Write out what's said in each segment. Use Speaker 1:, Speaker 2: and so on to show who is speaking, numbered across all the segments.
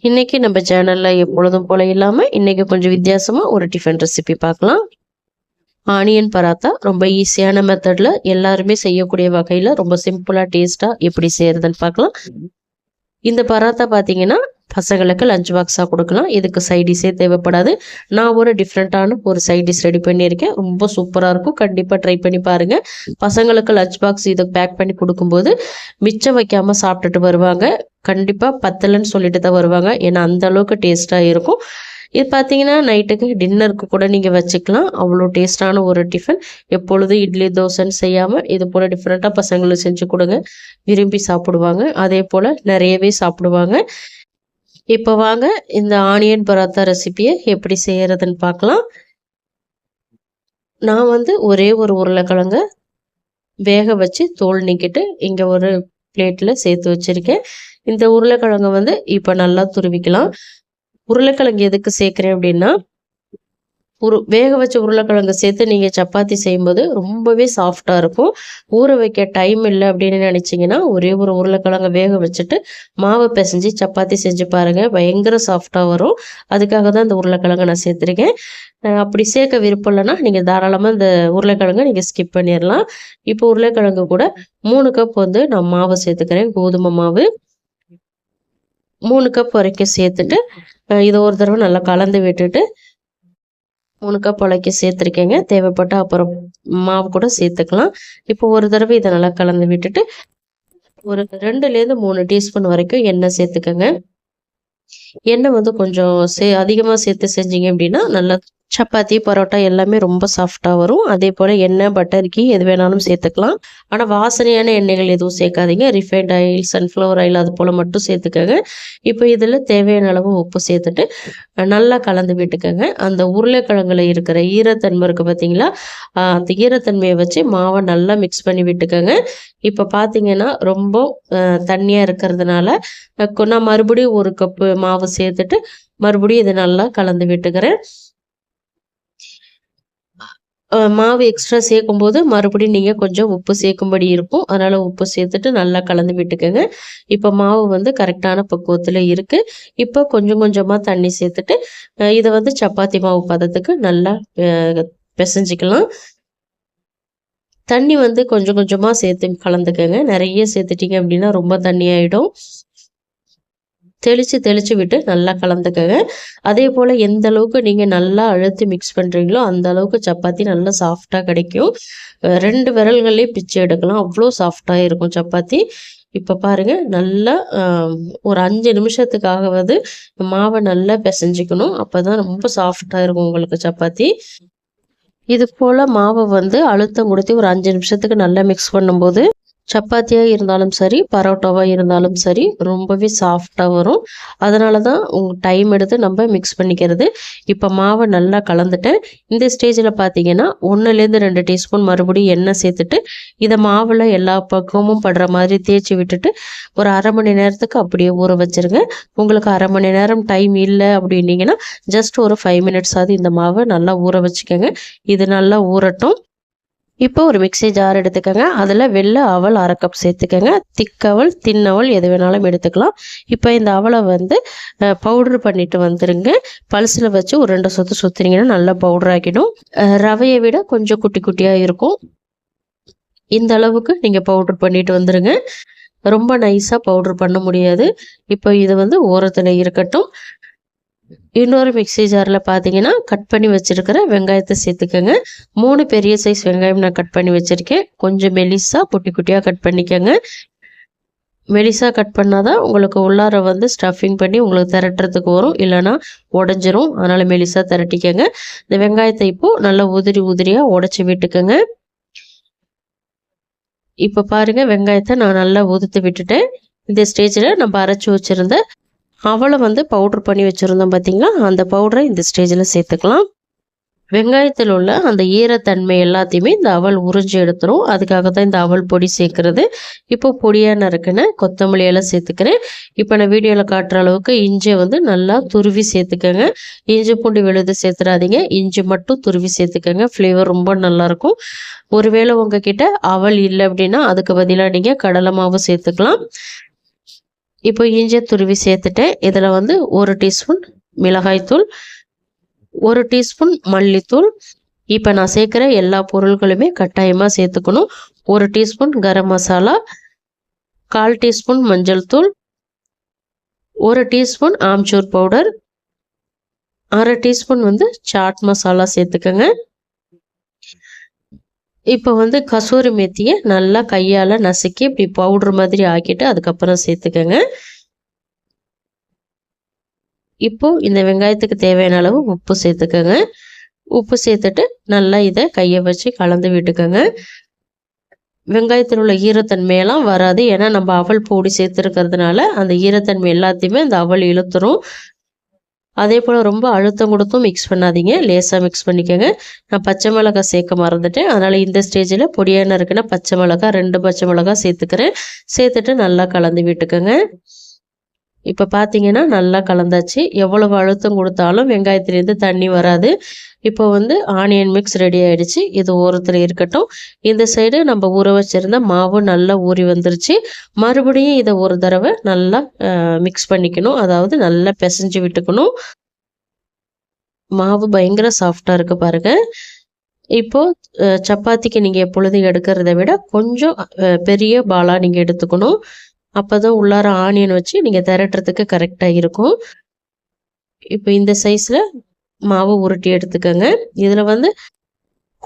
Speaker 1: இன்னைக்கு நம்ம சேனல்ல எப்பொழுதும் போல இல்லாம இன்னைக்கு கொஞ்சம் வித்தியாசமா ஒரு டிஃபன் ரெசிபி பார்க்கலாம். ஆனியன் பராத்தா ரொம்ப ஈஸியான மெத்தட்ல எல்லாருமே செய்யக்கூடிய வகையில ரொம்ப சிம்பிளா டேஸ்டா எப்படி செய்யறதுன்னு பார்க்கலாம். இந்த பராத்தா பார்த்தீங்கன்னா பசங்களுக்கு லஞ்ச் பாக்ஸாக கொடுக்கலாம். இதுக்கு சைட் டிஷ்ஷே தேவைப்படாது. நான் ஒரு டிஃப்ரெண்ட்டான ஒரு சைட் டிஷ் ரெடி பண்ணியிருக்கேன். ரொம்ப சூப்பராக இருக்கும். கண்டிப்பாக ட்ரை பண்ணி பாருங்கள். பசங்களுக்கு லஞ்ச் பாக்ஸ் இதை பேக் பண்ணி கொடுக்கும்போது மிச்சம் வைக்காமல் சாப்பிட்டுட்டு வருவாங்க. கண்டிப்பாக பத்தலைன்னு சொல்லிட்டு தான் வருவாங்க. ஏன்னா அந்த அளவுக்கு டேஸ்ட்டாக இருக்கும். இது பார்த்தீங்கன்னா நைட்டுக்கு டின்னருக்கு கூட நீங்கள் வச்சுக்கலாம். அவ்வளோ டேஸ்டான ஒரு டிஃபன். எப்பொழுதும் இட்லி தோசைன்னு செய்யாமல் இது போல் டிஃப்ரெண்ட்டாக பசங்களுக்கு செஞ்சு கொடுங்க. விரும்பி சாப்பிடுவாங்க. அதே போல் நிறையவே சாப்பிடுவாங்க. இப்போ வாங்க இந்த ஆனியன் பராத்தா ரெசிபியை எப்படி செய்யறதுன்னு பார்க்கலாம். நான் வந்து ஒரே ஒரு உருளைக்கிழங்க வேக வச்சு தோல் நீக்கிட்டு இங்கே ஒரு பிளேட்டில் சேர்த்து வச்சுருக்கேன். இந்த உருளைக்கிழங்கை வந்து இப்போ நல்லா துருவிக்கலாம். உருளைக்கிழங்கு எதுக்கு சேர்க்குறேன் அப்படின்னா, வேக வச்ச உருளைக்கிழங்கு சேர்த்து நீங்கள் சப்பாத்தி செய்யும்போது ரொம்பவே சாஃப்டாக இருக்கும். ஊற வைக்க டைம் இல்லை அப்படின்னு நினச்சிங்கன்னா ஒரே ஒரு உருளைக்கிழங்கை வேக வச்சுட்டு மாவை பிசைஞ்சு சப்பாத்தி செஞ்சு பாருங்கள். பயங்கர சாஃப்டாக வரும். அதுக்காக தான் இந்த உருளைக்கிழங்கை நான் சேர்த்துருக்கேன். அப்படி சேர்க்க விருப்பம் இல்லைன்னா நீங்கள் தாராளமாக இந்த உருளைக்கிழங்கை நீங்கள் ஸ்கிப் பண்ணிடலாம். இப்போ உருளைக்கிழங்கு கூட 3 கப் வந்து நான் மாவு சேர்த்துக்கிறேன். கோதுமை மாவு 3 கப் வரைக்கும் சேர்த்துட்டு இதை ஒரு தடவை நல்லா கலந்து விட்டுட்டு 3 கப் அளவுக்கு சேர்த்துருக்கேங்க. தேவைப்பட்ட அப்புறம் மாவு கூட சேர்த்துக்கலாம். இப்போ ஒரு தடவை இதை நல்லா கலந்து விட்டுட்டு ஒரு 2லேருந்து 3 டீஸ்பூன் வரைக்கும் எண்ணெய் சேர்த்துக்கோங்க. எண்ணெய் வந்து கொஞ்சம் அதிகமாக சேர்த்து செஞ்சீங்க அப்படின்னா நல்லா சப்பாத்தி பரோட்டா எல்லாமே ரொம்ப சாஃப்டாக வரும். அதே போல் எண்ணெய் பட்டர் கீ எது வேணாலும் சேர்த்துக்கலாம். ஆனால் வாசனையான எண்ணெய்கள் எதுவும் சேர்க்காதீங்க. ரிஃபைண்ட் ஆயில் சன்ஃப்ளவர் ஆயில் அது போல் மட்டும் சேர்த்துக்கோங்க. இப்போ இதில் தேவையான அளவு உப்பு சேர்த்துட்டு நல்லா கலந்து விட்டுக்கோங்க. அந்த உருளைக்கிழங்குல இருக்கிற ஈரத்தன்மை இருக்குது பார்த்தீங்களா, அந்த ஈரத்தன்மையை வச்சு மாவை நல்லா மிக்ஸ் பண்ணி விட்டுக்கோங்க. இப்போ பார்த்தீங்கன்னா ரொம்ப தண்ணியாக இருக்கிறதுனால நான் மறுபடியும் 1 கப்பு மாவு சேர்த்துட்டு மறுபடியும் இதை நல்லா கலந்து விட்டுக்கிறேன். மாவு எக்ஸ்ட்ரா சேர்க்கும்போது மறுபடியும் நீங்கள் கொஞ்சம் உப்பு சேர்க்கும்படி இருக்கும். அதனால் உப்பு சேர்த்துட்டு நல்லா கலந்து விட்டுக்கோங்க. இப்போ மாவு வந்து கரெக்டான பக்குவத்தில் இருக்குது. இப்போ கொஞ்சம் கொஞ்சமாக தண்ணி சேர்த்துட்டு இதை வந்து சப்பாத்தி மாவு பதத்துக்கு நல்லா பிசைஞ்சிக்கலாம். தண்ணி வந்து கொஞ்சம் கொஞ்சமாக சேர்த்து கலந்துக்கோங்க. நிறைய சேர்த்துட்டீங்க அப்படின்னா ரொம்ப தண்ணி ஆகிடும். தெளித்து விட்டு நல்லா கலந்துக்கங்க. அதே போல் எந்த அளவுக்கு நீங்கள் நல்லா அழுத்தி மிக்ஸ் பண்ணுறீங்களோ அந்த அளவுக்கு சப்பாத்தி நல்லா சாஃப்டாக கிடைக்கும். 2 விரல்களே பிச்சு எடுக்கலாம். அவ்வளோ சாஃப்டாக இருக்கும் சப்பாத்தி. இப்போ பாருங்கள் நல்லா ஒரு 5 நிமிஷத்துக்காகவது மாவை நல்லா பிசைஞ்சிக்கணும். அப்போ தான் ரொம்ப சாஃப்டாக இருக்கும் உங்களுக்கு சப்பாத்தி. இது போல் மாவை வந்து அழுத்தம் கொடுத்து ஒரு 5 நிமிஷத்துக்கு நல்லா மிக்ஸ் பண்ணும்போது சப்பாத்தியாக இருந்தாலும் சரி பரோட்டாவாக இருந்தாலும் சரி ரொம்பவே சாஃப்டாக வரும். அதனால தான் டைம் எடுத்து நம்ம மிக்ஸ் பண்ணிக்கிறது. இப்போ மாவை நல்லா கலந்துட்டேன். இந்த ஸ்டேஜில் பார்த்தீங்கன்னா 1லேருந்து 2 டீஸ்பூன் மறுபடியும் எண்ணெய் சேர்த்துட்டு இதை மாவில் எல்லா பக்கமும் படுற மாதிரி தேய்ச்சி விட்டுட்டு ஒரு 1/2 மணி நேரத்துக்கு அப்படியே ஊற வச்சுருங்க. உங்களுக்கு 1/2 மணி நேரம் டைம் இல்லை அப்படின்னீங்கன்னா ஜஸ்ட் ஒரு 5 மினிட்ஸ் ஆகுது இந்த மாவை நல்லா ஊற வச்சுக்கோங்க. இது நல்லா ஊறட்டும். இப்போ ஒரு மிக்ஸி ஜார் எடுத்துக்கோங்க. அதில் வெள்ளை அவல் 1/2 கப் சேர்த்துக்கோங்க. திக்கவல் தின்னவல் எது வேணாலும் எடுத்துக்கலாம். இப்போ இந்த அவலை வந்து பவுட்ரு பண்ணிட்டு வந்துடுங்க. பல்ஸில் வச்சு ஒரு 2 சொத்து சுற்றுனீங்கன்னா நல்லா பவுடர் ஆக்கிடும். ரவையை விட கொஞ்சம் குட்டி குட்டியாக இருக்கும். இந்த அளவுக்கு நீங்கள் பவுட்ரு பண்ணிட்டு வந்துடுங்க. ரொம்ப நைஸாக பவுட்ரு பண்ண முடியாது. இப்போ இது வந்து ஓரத்தில் இருக்கட்டும். இன்னொரு மிக்ஸி ஜாரில் பார்த்தீங்கன்னா கட் பண்ணி வச்சுருக்கிற வெங்காயத்தை சேர்த்துக்கோங்க. 3 பெரிய சைஸ் வெங்காயம் நான் கட் பண்ணி வச்சுருக்கேன். கொஞ்சம் மெலிசாக குட்டி குட்டியாக கட் பண்ணிக்கோங்க. மெலிசாக கட் பண்ணால் தான் உங்களுக்கு உள்ளார வந்து ஸ்டஃபிங் பண்ணி உங்களுக்கு திரட்டுறதுக்கு வரும். இல்லைனா உடஞ்சிரும். அதனால் மெலிசாக திரட்டிக்கோங்க. இந்த வெங்காயத்தை இப்போது நல்லா உதிரியாக உடச்சி விட்டுக்கோங்க. இப்போ பாருங்கள் வெங்காயத்தை நான் நல்லா உதுத்து விட்டுட்டேன். இந்த ஸ்டேஜில் நம்ம அரைச்சி வச்சுருந்த அவளை வந்து பவுட்ரு பண்ணி வச்சுருந்தோம் பார்த்தீங்களா, அந்த பவுடரை இந்த ஸ்டேஜில் சேர்த்துக்கலாம். வெங்காயத்தில் உள்ள அந்த ஈரத்தன்மை எல்லாத்தையுமே இந்த அவல் உறிஞ்சி எடுத்துரும். அதுக்காக தான் இந்த அவல் பொடி சேர்க்குறது. இப்போ பொடியாக நறுக்குன்னு கொத்தமல்லி எல்லாம் சேர்த்துக்கிறேன். இப்போ நான் வீடியோவில் காட்டுற அளவுக்கு இஞ்சியை வந்து நல்லா துருவி சேர்த்துக்கோங்க. இஞ்சி பூண்டு விழுது சேர்த்துடாதீங்க. இஞ்சி மட்டும் துருவி சேர்த்துக்கோங்க. ஃப்ளேவர் ரொம்ப நல்லாயிருக்கும். ஒருவேளை உங்ககிட்ட அவல் இல்லை அப்படின்னா அதுக்கு பதிலாக நீங்கள் கடலை மாவு சேர்த்துக்கலாம். இப்போ இஞ்சி துருவி சேர்த்துட்டேன். இதில் வந்து 1 டீஸ்பூன் மிளகாய்த்தூள், 1 டீஸ்பூன் மல்லித்தூள். இப்போ நான் சேர்க்குற எல்லா பொருள்களுமே கட்டாயமாக சேர்த்துக்கணும். 1 டீஸ்பூன் கரம் மசாலா, 1/4 டீஸ்பூன் மஞ்சள் தூள், 1 டீஸ்பூன் ஆம்ச்சூர் பவுடர், 1/2 டீஸ்பூன் வந்து சாட் மசாலா சேர்த்துக்கோங்க. இப்போ வந்து கசூரி மேத்தியை நல்லா கையால் நசுக்கி இப்படி பவுட்ரு மாதிரி ஆக்கிட்டு அதுக்கப்புறம் சேர்த்துக்கோங்க. இப்போது இந்த வெங்காயத்துக்கு தேவையான அளவு உப்பு சேர்த்துக்கோங்க. உப்பு சேர்த்துட்டு நல்லா இதை கையை வச்சு கலந்து விட்டுக்கோங்க. வெங்காயத்தில் உள்ள ஈரத்தன்மையெல்லாம் வராது. ஏன்னா நம்ம அவல் பொடி சேர்த்துருக்கிறதுனால அந்த ஈரத்தன்மை எல்லாத்தையுமே அந்த அவல் இழுத்துரும். அதே போல் ரொம்ப அழுத்தம் கொடுத்தும் மிக்ஸ் பண்ணாதீங்க, லேசாக மிக்ஸ் பண்ணிக்கோங்க. நான் பச்சை மிளகாய் சேர்க்க மறந்துட்டேன். அதனால் இந்த ஸ்டேஜில் பொடியான இருக்குன்னா பச்சை மிளகாய் 2 பச்சை மிளகாய் சேர்த்துக்கிறேன். சேர்த்துட்டு நல்லா கலந்து விட்டுக்கோங்க. இப்போ பார்த்தீங்கன்னா நல்லா கலந்தாச்சு. எவ்வளவு அழுத்தம் கொடுத்தாலும் வெங்காயத்துலேருந்து தண்ணி வராது. இப்போ வந்து ஆனியன் மிக்ஸ் ரெடி ஆகிடுச்சு. இது ஓரத்தில் இருக்கட்டும். இந்த சைடு நம்ம ஊற வச்சுருந்த மாவு நல்லா ஊறி வந்துருச்சு. மறுபடியும் இதை ஒரு தடவை நல்லா மிக்ஸ் பண்ணிக்கணும். அதாவது நல்லா பிசைஞ்சு விட்டுக்கணும். மாவு பயங்கர சாஃப்டாக இருக்குது பாருங்கள். இப்போது சப்பாத்திக்கு நீங்கள் எப்பொழுதும் எடுக்கிறத விட கொஞ்சம் பெரிய பாலாக நீங்கள் எடுத்துக்கணும். அப்போ தான் உள்ளார ஆனியன் வச்சு நீங்கள் திரட்டுறதுக்கு கரெக்டாக இருக்கும். இப்போ இந்த சைஸில் மாவு உருட்டி எடுத்துக்கோங்க. இதில் வந்து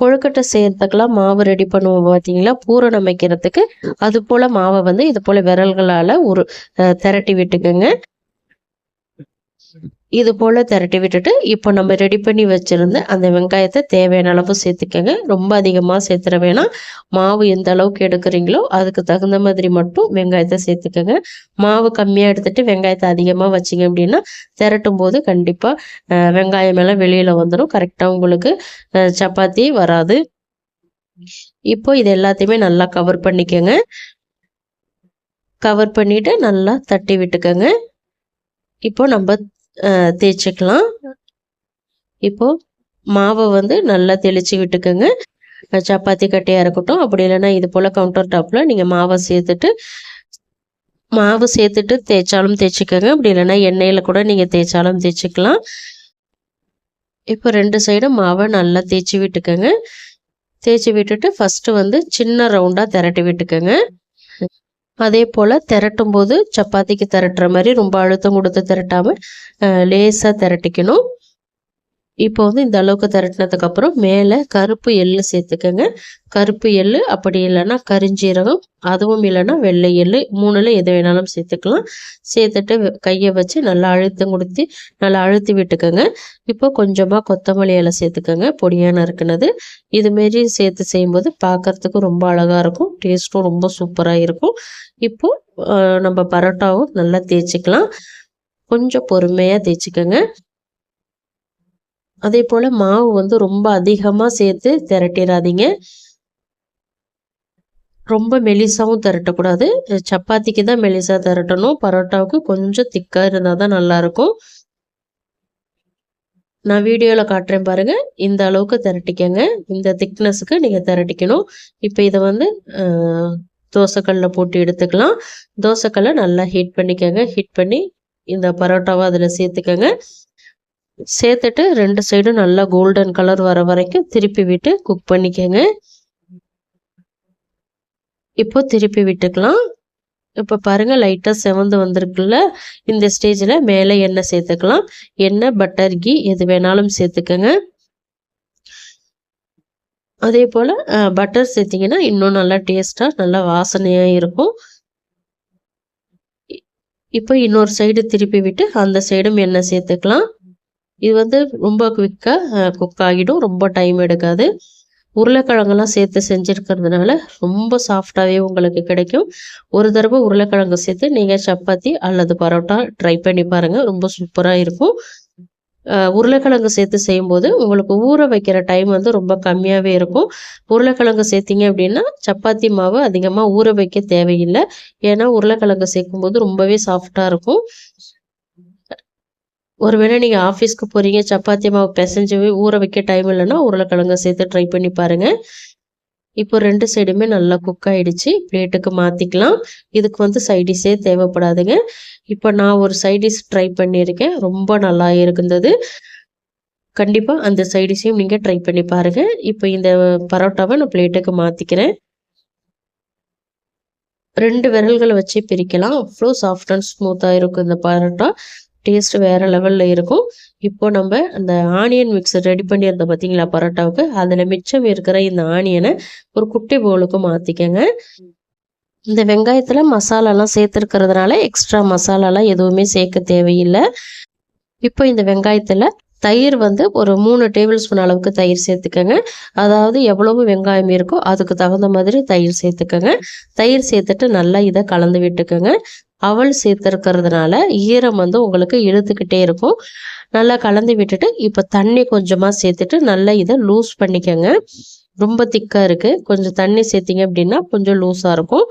Speaker 1: கொழுக்கட்டை செய்யறதுக்கெல்லாம் மாவு ரெடி பண்ணுவோம் பார்த்தீங்களா, பூரணம் வைக்கிறதுக்கு. அது போல் மாவை வந்து இது போல் விரல்களால் திரட்டி விட்டுக்கோங்க. இது போல் திரட்டி விட்டுட்டு இப்போ நம்ம ரெடி பண்ணி வச்சுருந்த அந்த வெங்காயத்தை தேவையான அளவு சேர்த்துக்கோங்க. ரொம்ப அதிகமாக சேர்த்துற வேணாம். மாவு எந்த அளவுக்கு எடுக்கிறீங்களோ அதுக்கு தகுந்த மாதிரி மட்டும் வெங்காயத்தை சேர்த்துக்கோங்க. மாவு கம்மியாக எடுத்துகிட்டு வெங்காயத்தை அதிகமாக வச்சிங்க அப்படின்னா திரட்டும் போது கண்டிப்பாக வெங்காயம் எல்லாம் வெளியில் வந்துடும். கரெக்டாக உங்களுக்கு சப்பாத்தி வராது. இப்போ இது எல்லாத்தையுமே நல்லா கவர் பண்ணிக்கோங்க. கவர் பண்ணிவிட்டு நல்லா தட்டி விட்டுக்கோங்க. இப்போ நம்ம தேய்ச்சிக்கலாம். இப்போது மாவை வந்து நல்லா தெளித்து விட்டுக்கோங்க. சப்பாத்தி கட்டையாக இருக்கட்டும், அப்படி இல்லைன்னா இது போல் கவுண்டர் டாப்பில் நீங்கள் மாவு சேர்த்துட்டு தேய்ச்சாலும் தேய்ச்சிக்கோங்க. அப்படி இல்லைன்னா எண்ணெயில் கூட நீங்கள் தேய்ச்சாலும் தேய்ச்சிக்கலாம். இப்போ 2 சைடும் மாவை நல்லா தேய்ச்சி விட்டுக்கோங்க. தேய்ச்சி விட்டுட்டு ஃபஸ்ட்டு வந்து சின்ன ரவுண்டாக திரட்டி விட்டுக்கோங்க. அதே போல் திரட்டும் போது சப்பாத்திக்கு திரட்டுற மாதிரி ரொம்ப அழுத்தம் கொடுத்து திரட்டாமல் லேசாக திரட்டிக்கணும். இப்போ வந்து இந்த அளவுக்கு திரட்டினதுக்கப்புறம் மேலே கருப்பு எள்ளு சேர்த்துக்கோங்க. கருப்பு எள்ளு, அப்படி இல்லைன்னா கரிஞ்சீரகம், அதுவும் இல்லைன்னா வெள்ளை எள்ளு, 3ல் எது வேணாலும் சேர்த்துக்கலாம். சேர்த்துட்டு கையை வச்சு நல்லா அழுத்தி விட்டுக்கோங்க. இப்போ கொஞ்சமாக கொத்தமல்லி இலை சேர்த்துக்கோங்க, பொடியாக நறுக்குனது. இதுமாரி சேர்த்து செய்யும்போது பார்க்குறதுக்கு ரொம்ப அழகாக இருக்கும், டேஸ்ட்டும் ரொம்ப சூப்பராக இருக்கும். இப்போது நம்ம பரோட்டாவும் நல்லா தேய்ச்சிக்கலாம். கொஞ்சம் பொறுமையாக தேய்ச்சிக்கோங்க. அதே போல் மாவு வந்து ரொம்ப அதிகமாக சேர்த்து திரட்டிடாதீங்க. ரொம்ப மெலிசாவும் திரட்டக்கூடாது. சப்பாத்திக்கு தான் மெலிசாக திரட்டணும். பரோட்டாவுக்கு கொஞ்சம் திக்காக இருந்தால் தான் நல்லாயிருக்கும். நான் வீடியோவில் காட்டுறேன் பாருங்கள். இந்த அளவுக்கு திரட்டிக்கங்க. இந்த திக்னஸுக்கு நீங்கள் திரட்டிக்கணும். இப்போ இதை வந்து தோசைக்கல்லில் போட்டு எடுத்துக்கலாம். தோசைக்கல்லை நல்லா ஹீட் பண்ணிக்கோங்க. ஹீட் பண்ணி இந்த பரோட்டாவை அதில் சேர்த்துக்கோங்க. சேர்த்துட்டு 2 சைடும் நல்லா கோல்டன் கலர் வர வரைக்கும் திருப்பி விட்டு குக் பண்ணிக்கோங்க. இப்போ திருப்பி விட்டுக்கலாம். இப்போ பாருங்கள் லைட்டாக செவந்து வந்திருக்குல்ல. இந்த ஸ்டேஜில் மேலே எண்ணெய் சேர்த்துக்கலாம். எண்ணெய், பட்டர், கீ எது வேணாலும் சேர்த்துக்கோங்க. அதே போல் பட்டர் சேர்த்திங்கன்னா இன்னும் நல்லா டேஸ்ட்டாக நல்லா வாசனையாக இருக்கும். இப்போ இன்னொரு சைடு திருப்பி விட்டு அந்த சைடும் எண்ணெய் சேர்த்துக்கலாம். இது வந்து ரொம்ப குவிக்காக குக் ஆகிடும், ரொம்ப டைம் எடுக்காது. உருளைக்கிழங்கெல்லாம் சேர்த்து செஞ்சுருக்கிறதுனால ரொம்ப சாஃப்டாகவே உங்களுக்கு கிடைக்கும். ஒரு தடவை உருளைக்கிழங்கு சேர்த்து நீங்கள் சப்பாத்தி அல்லது பரோட்டா ட்ரை பண்ணி பாருங்கள், ரொம்ப சூப்பராக இருக்கும். உருளைக்கிழங்கு சேர்த்து செய்யும்போது உங்களுக்கு ஊற வைக்கிற டைம் வந்து ரொம்ப கம்மியாகவே இருக்கும். உருளைக்கிழங்கு சேர்த்திங்க அப்படின்னா சப்பாத்தி மாவு அதிகமாக ஊற வைக்க தேவையில்லை. ஏன்னா உருளைக்கிழங்கு சேர்க்கும்போது ரொம்பவே சாஃப்டாக இருக்கும். ஒருவேளை நீங்கள் ஆஃபீஸ்க்கு போகிறீங்க, சப்பாத்தி மாவு பிசைஞ்சு ஊற வைக்க டைம் இல்லைன்னா உருளைக்கிழங்கு சேர்த்து ட்ரை பண்ணி பாருங்கள். இப்போ 2 சைடுமே நல்லா குக் ஆயிடுச்சு. பிளேட்டுக்கு மாற்றிக்கலாம். இதுக்கு வந்து சைடிஷே தேவைப்படாதுங்க. இப்போ நான் ஒரு சைடிஷ் ட்ரை பண்ணியிருக்கேன். ரொம்ப நல்லா இருந்தது. கண்டிப்பாக அந்த சைடிஷையும் நீங்கள் ட்ரை பண்ணி பாருங்கள். இப்போ இந்த பரோட்டாவை நான் பிளேட்டுக்கு மாற்றிக்கிறேன். 2 விரல்களை வச்சு பிரிக்கலாம். அவ்வளோ சாஃப்ட் அண்ட் ஸ்மூத்தாக இருக்கும் இந்த பரோட்டா. டேஸ்ட் வேறு லெவலில் இருக்கும். இப்போ நம்ம அந்த ஆனியன் மிக்ஸ் ரெடி பண்ணியிருந்தோம் பார்த்தீங்களா பரோட்டாவுக்கு, அதில் மிச்சம் இருக்கிற இந்த ஆனியனை ஒரு குட்டி பவுலுக்கு மாற்றிக்கங்க. இந்த வெங்காயத்தில் மசாலாலாம் சேர்த்துருக்கிறதுனால எக்ஸ்ட்ரா மசாலாலாம் எதுவுமே சேர்க்க தேவையில்லை. இப்போ இந்த வெங்காயத்தில் தயிர் வந்து ஒரு 3 டேபிள் ஸ்பூன் அளவுக்கு தயிர் சேர்த்துக்கங்க. அதாவது எவ்வளவு வெங்காயம் இருக்கோ அதுக்கு தகுந்த மாதிரி தயிர் சேர்த்துக்கங்க. தயிர் சேர்த்துட்டு நல்லா இதை கலந்து விட்டுக்கோங்க. அவல் சேர்த்துருக்கிறதுனால ஈரம் வந்து உங்களுக்கு இழுத்துக்கிட்டே இருக்கும். நல்லா கலந்து விட்டுட்டு இப்போ தண்ணி கொஞ்சமாக சேர்த்துட்டு நல்லா இதை லூஸ் பண்ணிக்கோங்க. ரொம்ப திக்காக இருக்குது, கொஞ்சம் தண்ணி சேர்த்திங்க அப்படின்னா கொஞ்சம் லூஸாக இருக்கும்.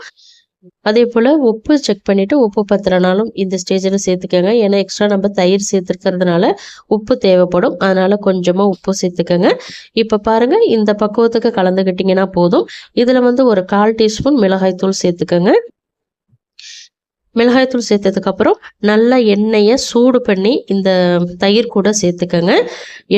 Speaker 1: அதே போல் உப்பு செக் பண்ணிவிட்டு உப்பு பத்தலைனாலும் இந்த ஸ்டேஜில் சேர்த்துக்கோங்க. ஏன்னா எக்ஸ்ட்ரா நம்ம தயிர் சேர்த்துருக்கிறதுனால உப்பு தேவைப்படும். அதனால் கொஞ்சமாக உப்பு சேர்த்துக்கோங்க. இப்போ பாருங்கள், இந்த பக்குவத்துக்கு கலந்துக்கிட்டிங்கன்னா போதும். இதில் வந்து ஒரு 1/4 டீஸ்பூன் மிளகாய்த்தூள் சேர்த்துக்கோங்க. மிளகாய்த்தூள் சேர்த்ததுக்கப்புறம் நல்லா எண்ணெயை சூடு பண்ணி இந்த தயிர் கூட சேர்த்துக்கங்க.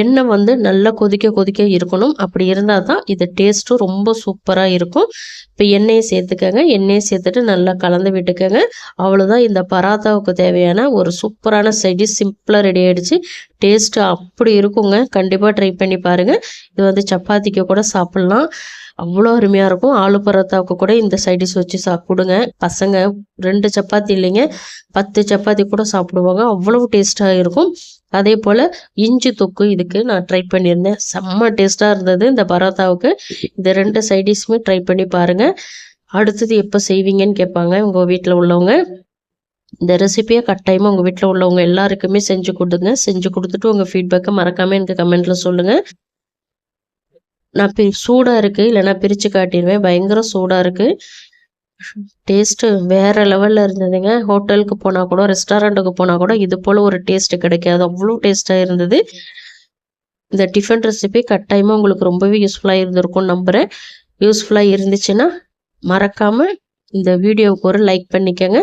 Speaker 1: எண்ணெய் வந்து நல்லா கொதிக்க இருக்கணும். அப்படி இருந்தால் தான் இது டேஸ்ட்டும் ரொம்ப சூப்பராக இருக்கும். இப்போ எண்ணெயை சேர்த்துக்கங்க. எண்ணெயை சேர்த்துட்டு நல்லா கலந்து விட்டுக்கங்க. அவ்வளோதான், இந்த பராத்தாவுக்கு தேவையான ஒரு சூப்பரான சைடு சிம்பிளாக ரெடி ஆகிடுச்சு. டேஸ்ட்டு அப்படி இருக்குங்க. கண்டிப்பாக ட்ரை பண்ணி பாருங்கள். இது வந்து சப்பாத்திக்கு கூட சாப்பிட்லாம். அவ்வளோ அருமையாக இருக்கும். ஆலு பரோட்டாவுக்கு கூட இந்த சைடிஷ் வச்சு சாப்பிடுங்க. பசங்க 2 சப்பாத்தி இல்லைங்க, 10 சப்பாத்தி கூட சாப்பிடுவாங்க. அவ்வளவு டேஸ்ட்டாக இருக்கும். அதே போல் இஞ்சி தொக்கு இதுக்கு நான் ட்ரை பண்ணியிருந்தேன். செம்ம டேஸ்ட்டாக இருந்தது இந்த பரோட்டாவுக்கு. இந்த 2 சைடிஷுமே ட்ரை பண்ணி பாருங்கள். அடுத்தது எப்போ செய்வீங்கன்னு கேட்பாங்க உங்கள் வீட்டில் உள்ளவங்க. இந்த ரெசிபியை கட்டாயமாக உங்கள் வீட்டில் உள்ளவங்க எல்லாருக்குமே செஞ்சு கொடுங்க. செஞ்சு கொடுத்துட்டு உங்கள் ஃபீட்பேக்கை மறக்காமல் எனக்கு கமெண்ட்டில் சொல்லுங்கள். நான் சூடாக இருக்குது, இல்லைனா பிரித்து காட்டிடுவேன். பயங்கர சூடாக இருக்குது. டேஸ்ட்டு வேறு லெவலில் இருந்ததுங்க. ஹோட்டலுக்கு போனால் கூட, ரெஸ்டாரண்ட்டுக்கு போனால் கூட இது போல் ஒரு டேஸ்ட்டு கிடைக்காது. அவ்வளோ டேஸ்ட்டாக இருந்தது. இந்த டிஃபன் ரெசிபி கட்டாயமாக உங்களுக்கு ரொம்பவே யூஸ்ஃபுல்லாக இருந்திருக்கும்னு நம்புகிறேன். யூஸ்ஃபுல்லாக இருந்துச்சுன்னா மறக்காமல் இந்த வீடியோவுக்கு ஒரு லைக் பண்ணிக்கோங்க.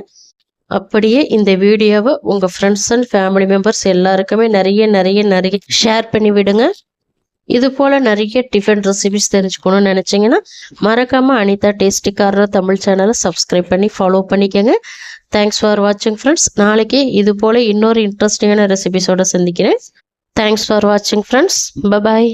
Speaker 1: அப்படியே இந்த வீடியோவை உங்கள் ஃப்ரெண்ட்ஸ் அண்ட் ஃபேமிலி மெம்பர்ஸ் எல்லாருக்குமே நிறைய ஷேர் பண்ணி விடுங்க. இது போல் நிறைய டிஃபன் ரெசிபிஸ் தெரிஞ்சுக்கணும்னு நினச்சிங்கன்னா மறக்காமல் அனிதா டேஸ்டி கார்னர் தமிழ் சேனலை சப்ஸ்கிரைப் பண்ணி ஃபாலோ பண்ணிக்கோங்க. தேங்க்ஸ் ஃபார் வாட்சிங் ஃப்ரெண்ட்ஸ். நாளைக்கு இது போல் இன்னொரு இன்ட்ரெஸ்டிங்கான ரெசிபிஸோடு சந்திக்கிறேன். தேங்க்ஸ் ஃபார் வாட்சிங் ஃப்ரெண்ட்ஸ். பபாய்.